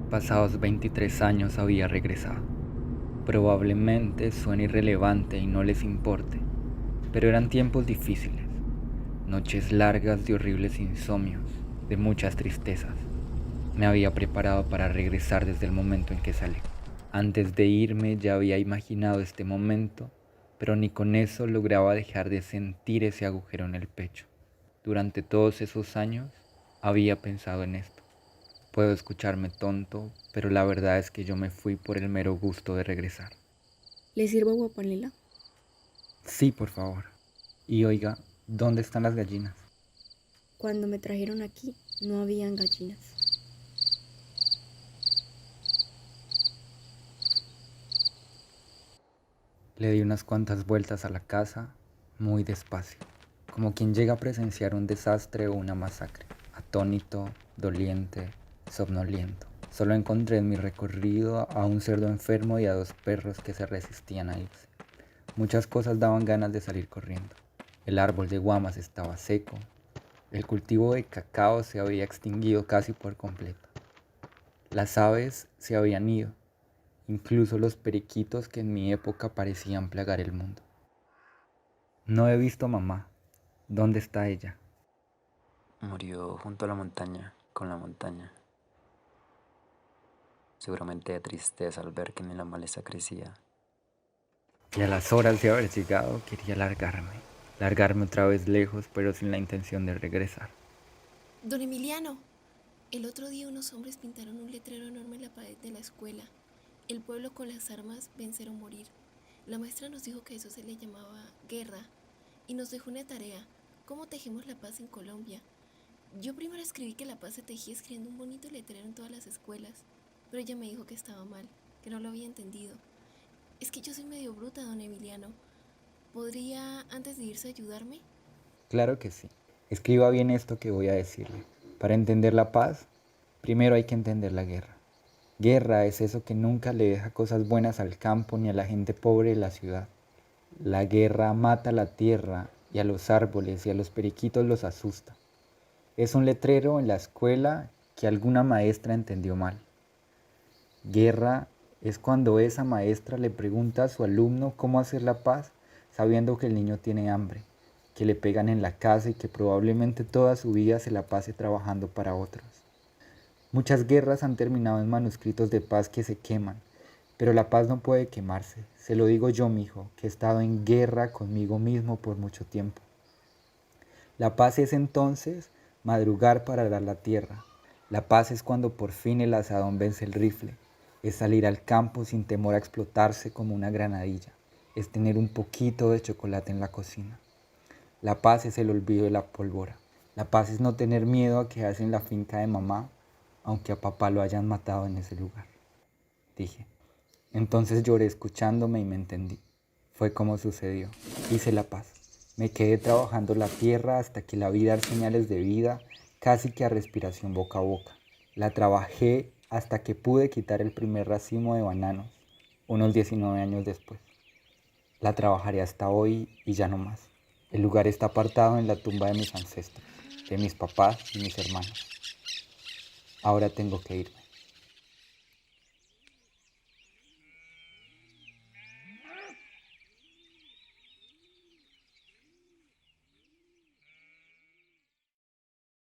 Pasados 23 años había regresado. Probablemente suene irrelevante y no les importe, pero eran tiempos difíciles, noches largas de horribles insomnios, de muchas tristezas. Me había preparado para regresar desde el momento en que salí. Antes de irme ya había imaginado este momento, pero ni con eso lograba dejar de sentir ese agujero en el pecho. Durante todos esos años había pensado en esto. Puedo escucharme tonto, pero la verdad es que yo me fui por el mero gusto de regresar. ¿Le sirvo agua panela? Sí, por favor. Y oiga, ¿dónde están las gallinas? Cuando me trajeron aquí, no habían gallinas. Le di unas cuantas vueltas a la casa, muy despacio, como quien llega a presenciar un desastre o una masacre, atónito, doliente, somnoliento. Solo encontré en mi recorrido a un cerdo enfermo y a dos perros que se resistían a irse. Muchas cosas daban ganas de salir corriendo. El árbol de guamas estaba seco, el cultivo de cacao se había extinguido casi por completo. Las aves se habían ido, incluso los periquitos que en mi época parecían plagar el mundo. No he visto a mamá. ¿Dónde está ella? Murió junto a la montaña, con la montaña, seguramente de tristeza al ver que ni la maleza crecía. Y a las horas de haber llegado quería largarme otra vez lejos, pero sin la intención de regresar. Don Emiliano, el otro día unos hombres pintaron un letrero enorme en la pared de la escuela. El pueblo con las armas, vencer o morir. La maestra nos dijo que eso se le llamaba guerra y nos dejó una tarea: ¿cómo tejemos la paz en Colombia? Yo primero escribí que la paz se tejía escribiendo un bonito letrero en todas las escuelas, pero ella me dijo que estaba mal, que no lo había entendido. Es que yo soy medio bruta, don Emiliano. ¿Podría, antes de irse, ayudarme? Claro que sí. Escriba bien esto que voy a decirle. Para entender la paz, primero hay que entender la guerra. Guerra es eso que nunca le deja cosas buenas al campo ni a la gente pobre de la ciudad. La guerra mata la tierra y a los árboles y a los periquitos los asusta. Es un letrero en la escuela que alguna maestra entendió mal. Guerra es cuando esa maestra le pregunta a su alumno cómo hacer la paz sabiendo que el niño tiene hambre, que le pegan en la casa y que probablemente toda su vida se la pase trabajando para otros. Muchas guerras han terminado en manuscritos de paz que se queman, pero la paz no puede quemarse. Se lo digo yo, mijo, que he estado en guerra conmigo mismo por mucho tiempo. La paz es entonces madrugar para arar la tierra. La paz es cuando por fin el asadón vence el rifle. Es salir al campo sin temor a explotarse como una granadilla. Es tener un poquito de chocolate en la cocina. La paz es el olvido de la pólvora. La paz es no tener miedo a quedarse en la finca de mamá, aunque a papá lo hayan matado en ese lugar. Dije. Entonces lloré escuchándome y me entendí. Fue como sucedió. Hice la paz. Me quedé trabajando la tierra hasta que la vi dar señales de vida, casi que a respiración boca a boca. La trabajé hasta que pude quitar el primer racimo de bananos, unos 19 años después. La trabajaré hasta hoy y ya no más. El lugar está apartado en la tumba de mis ancestros, de mis papás y mis hermanos. Ahora tengo que irme.